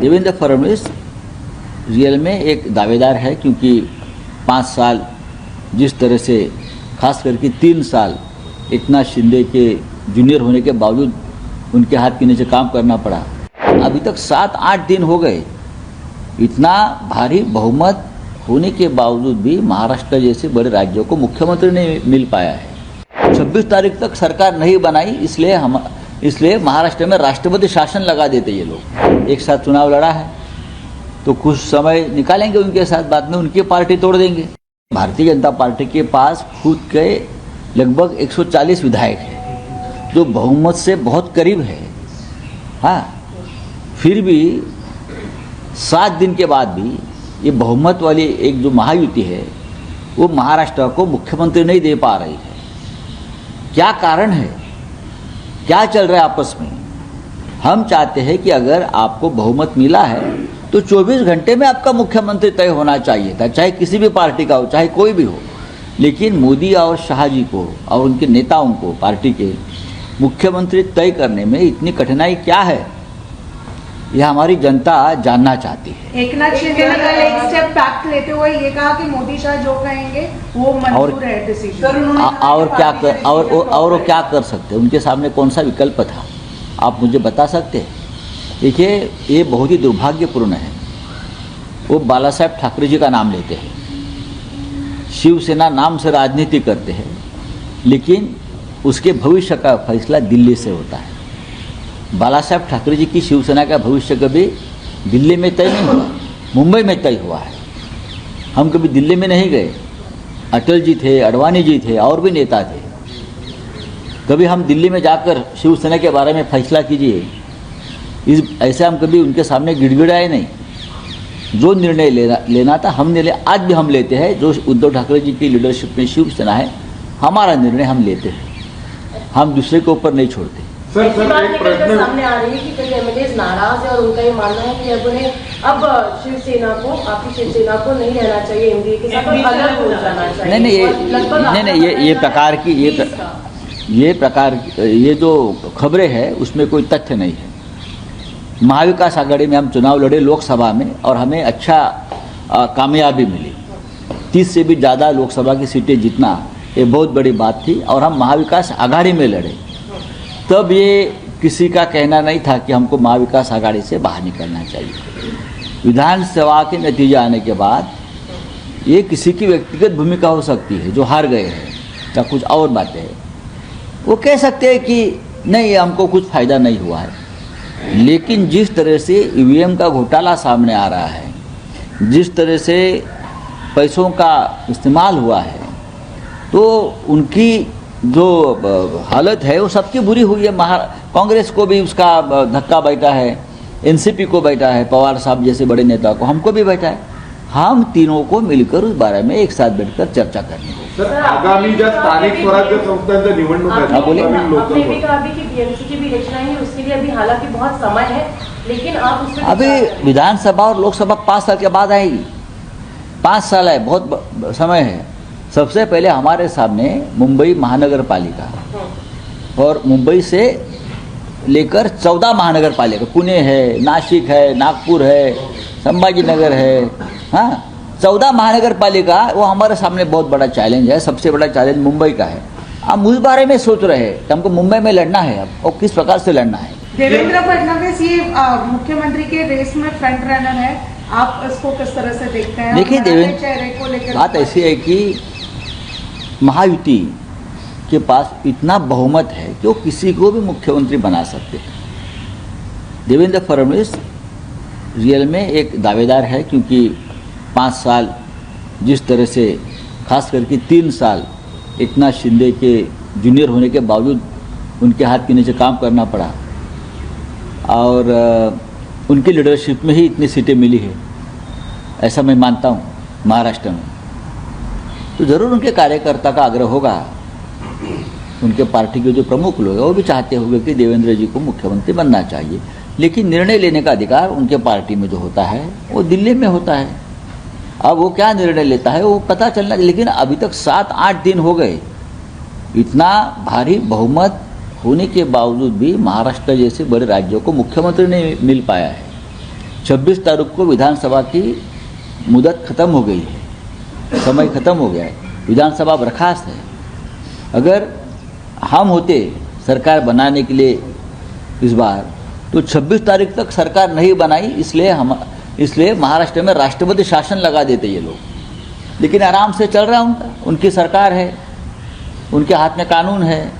Devendra Fadnavis real में एक दावेदार है, क्योंकि 5 साल जिस तरह से, खास करके 3 साल एकनाथ शिंदे के जूनियर होने के बावजूद उनके हाथ के नीचे काम करना पड़ा। अभी तक 7-8 दिन हो गए, इतना भारी बहुमत होने के बावजूद भी महाराष्ट्र जैसे बड़े राज्यों को मुख्यमंत्री नहीं मिल पाया है। 26 तारीख तक सरकार नहीं बनाई, इसलिए महाराष्ट्र में राष्ट्रपति शासन लगा देते ये लोग। एक साथ चुनाव लड़ा है तो कुछ समय निकालेंगे उनके साथ, बाद में उनकी पार्टी तोड़ देंगे। भारतीय जनता पार्टी के पास खुद के लगभग 140 विधायक हैं, जो बहुमत से बहुत करीब है। हाँ, फिर भी 7 दिन के बाद भी ये बहुमत वाली एक जो महायुति है वो महाराष्ट्र को मुख्यमंत्री नहीं दे पा रही है। क्या कारण है, क्या चल रहा है आपस में? हम चाहते हैं कि अगर आपको बहुमत मिला है तो 24 घंटे में आपका मुख्यमंत्री तय होना चाहिए था, चाहे किसी भी पार्टी का हो, चाहे कोई भी हो। लेकिन मोदी और शाह जी को और उनके नेताओं को, पार्टी के मुख्यमंत्री तय करने में इतनी कठिनाई क्या है, यह हमारी जनता जानना चाहती है। एकनाथ शिंदे ने कल एक स्टेप बैक लेते हुए ये कहा कि मोदी शाह जो कहेंगे वो मंजूर है डिसीजन। और क्या कर सकते हैं? उनके सामने कौन सा विकल्प था, आप मुझे बता सकते हैं? देखिए, ये बहुत ही दुर्भाग्यपूर्ण है। वो बाला साहेब ठाकरे जी का नाम लेते हैं, शिवसेना नाम से राजनीति करते हैं, लेकिन उसके भविष्य का फैसला दिल्ली से होता है। बाला साहेब ठाकरे जी की शिवसेना का भविष्य कभी दिल्ली में तय नहीं हुआ, मुंबई में तय हुआ है। हम कभी दिल्ली में नहीं गए। अटल जी थे, अडवाणी जी थे, और भी नेता थे। कभी हम दिल्ली में जाकर शिवसेना के बारे में फैसला कीजिए, ऐसे हम कभी उनके सामने गिड़गिड़ाए नहीं। जो निर्णय लेना था हमने लिया, आज भी हम लेते हैं। जो उद्धव ठाकरे जी की लीडरशिप में शिवसेना है, हमारा निर्णय हम लेते हैं, हम दूसरे के ऊपर नहीं छोड़ते। सर एक प्रश्न सामने आ रही है कि कई एमएलए नाराज है और उनका ये मानना है कि अब शिवसेना को, आपकी शिवसेना को नहीं रहना चाहिए, एनडीए के साथ अलग हो जाना चाहिए। नहीं, ये जो खबरें हैं उसमें कोई तथ्य नहीं है। महाविकास आघाड़ी में हम चुनाव लड़े लोकसभा में, और हमें अच्छा कामयाबी मिली। 30 से भी ज़्यादा लोकसभा की सीटें जीतना ये बहुत बड़ी बात थी, और हम महाविकास आघाड़ी में लड़े। तब ये किसी का कहना नहीं था कि हमको महाविकास आघाड़ी से बाहर निकलना चाहिए। विधानसभा के नतीजे आने के बाद ये किसी की व्यक्तिगत भूमिका हो सकती है, जो हार गए हैं या कुछ और बातें हैं, वो कह सकते हैं कि नहीं, हमको कुछ फ़ायदा नहीं हुआ है। लेकिन जिस तरह से ईवीएम का घोटाला सामने आ रहा है, जिस तरह से पैसों का इस्तेमाल हुआ है, तो उनकी जो हालत है वो सबकी बुरी हुई है। कांग्रेस को भी उसका धक्का बैठा है, एनसीपी को बैठा है, पवार साहब जैसे बड़े नेता को, हमको भी बैठा है। हम तीनों को मिलकर उस बारे में एक साथ बैठकर चर्चा करनी होगी। सर, आगामी ज्या स्थानिक स्वराज्य संस्थांच्या निवडणुका आपने भी कहा कि बीएमसी की भी इलेक्शन आएंगे, उसके लिए अभी हालांकि बहुत समय है, लेकिन आप उसमें अभी विधानसभा और लोकसभा 5 साल के बाद आएगी। 5 साल है, बहुत समय है। सबसे पहले हमारे सामने मुंबई महानगर पालिका, और मुंबई से लेकर 14 महानगर पालिका, पुणे है, नासिक है, नागपुर है, संभाजीनगर है, हाँ, 14 महानगर पालिका, वो हमारे सामने बहुत बड़ा चैलेंज है। सबसे बड़ा चैलेंज मुंबई का है। हम उस बारे में सोच रहे हैं कि हमको मुंबई में लड़ना है अब, और किस प्रकार से लड़ना है। देवेंद्र फडणवीस ये मुख्यमंत्री के रेस में फ्रंट रनर है, आप इसको किस तरह से देखते हैं? देखिए, देवेंद्र, बात ऐसी है कि महायुति के पास इतना बहुमत है कि वो किसी को भी मुख्यमंत्री बना सकते हैं। देवेंद्र फडणवीस रियल में एक दावेदार है, क्योंकि 5 साल जिस तरह से, खास करके 3 साल एकनाथ शिंदे के जूनियर होने के बावजूद उनके हाथ के नीचे काम करना पड़ा, और उनकी लीडरशिप में ही इतनी सीटें मिली है, ऐसा मैं मानता हूँ महाराष्ट्र में। तो ज़रूर उनके कार्यकर्ता का आग्रह होगा, उनके पार्टी के जो प्रमुख लोग हैं वो भी चाहते होंगे कि देवेंद्र जी को मुख्यमंत्री बनना चाहिए। लेकिन निर्णय लेने का अधिकार उनके पार्टी में जो होता है वो दिल्ली में होता है। अब वो क्या निर्णय लेता है वो पता चलना। लेकिन अभी तक 7-8 दिन हो गए, इतना भारी बहुमत होने के बावजूद भी महाराष्ट्र जैसे बड़े राज्यों को मुख्यमंत्री नहीं मिल पाया है। 26 तारीख को विधानसभा की मुदत खत्म हो गई है, समय खत्म हो गया है, विधानसभा बर्खास्त है। अगर हम होते सरकार बनाने के लिए इस बार, तो 26 तारीख तक सरकार नहीं बनाई, इसलिए महाराष्ट्र में राष्ट्रपति शासन लगा देते ये लोग। लेकिन आराम से चल रहा है उनका, उनकी सरकार है, उनके हाथ में कानून है,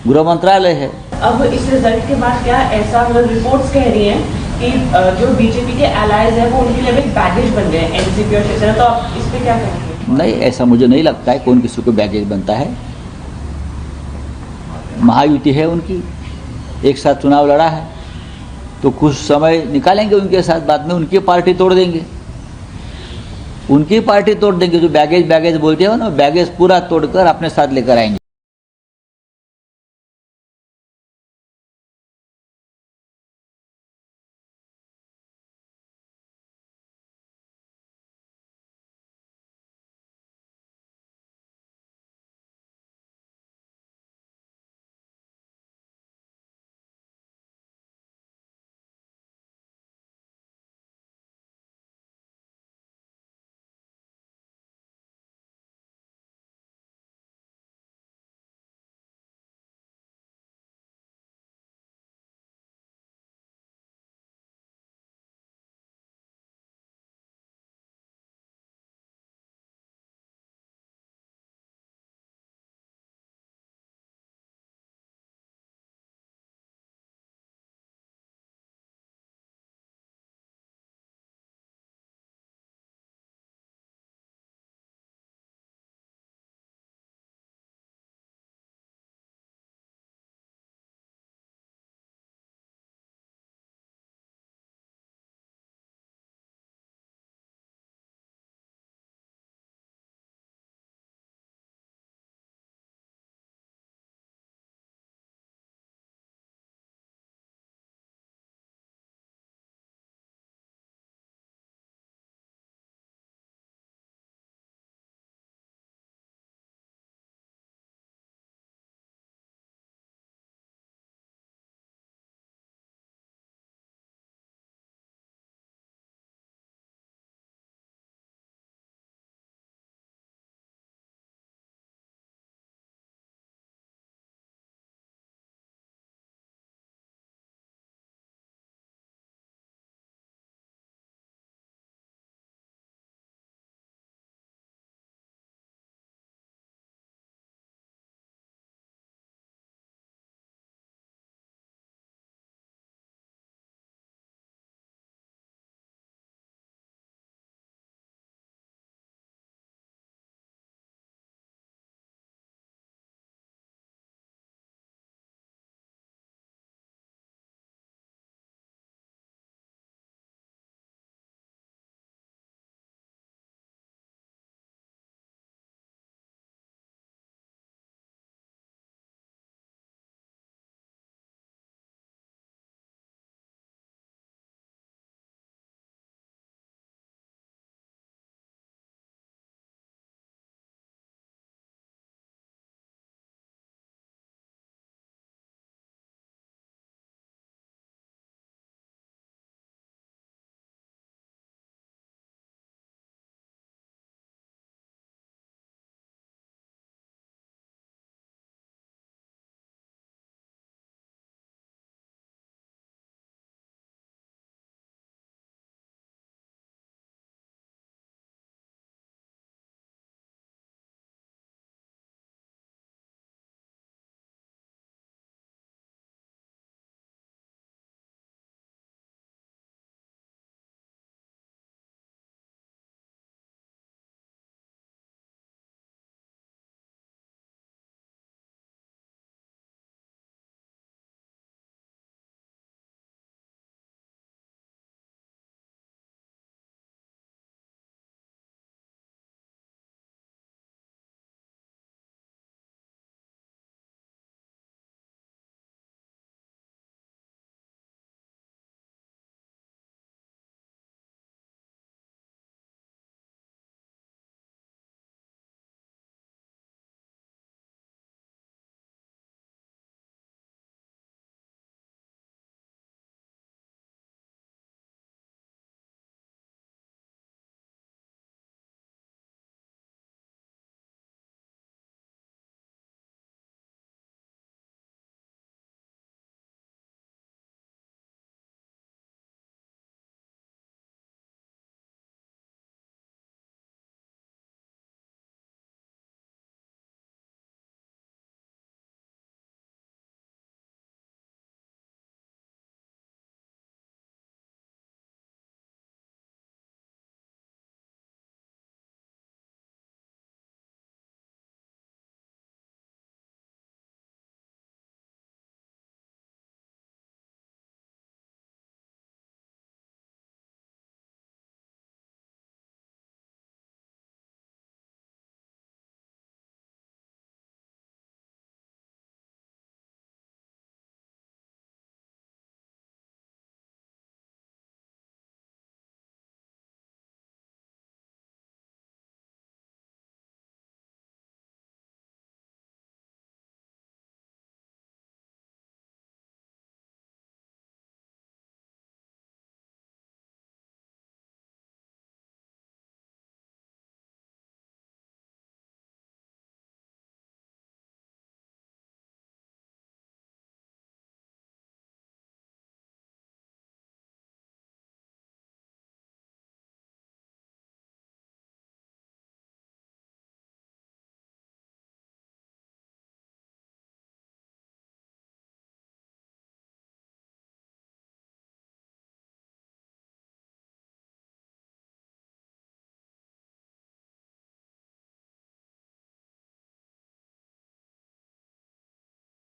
गृह मंत्रालय है। अब इस रिजल्ट के बाद क्या ऐसा, मतलब रिपोर्ट्स कह रही हैं कि जो बीजेपी के एलाइज हैं वो उनके लिए एक बैगेज बन गए हैं एनसीपी और शिवसेना, तो आप इस पे क्या कहेंगे? नहीं, ऐसा मुझे नहीं लगता है कौन किसी को बैगेज बनता है। महायुति है उनकी, एक साथ चुनाव लड़ा है, तो कुछ समय निकालेंगे उनके साथ, बाद में उनकी पार्टी तोड़ देंगे, उनकी पार्टी तोड़ देंगे। जो बैगेज बोलते हो ना, बैगेज पूरा तोड़कर अपने साथ लेकर आएंगे।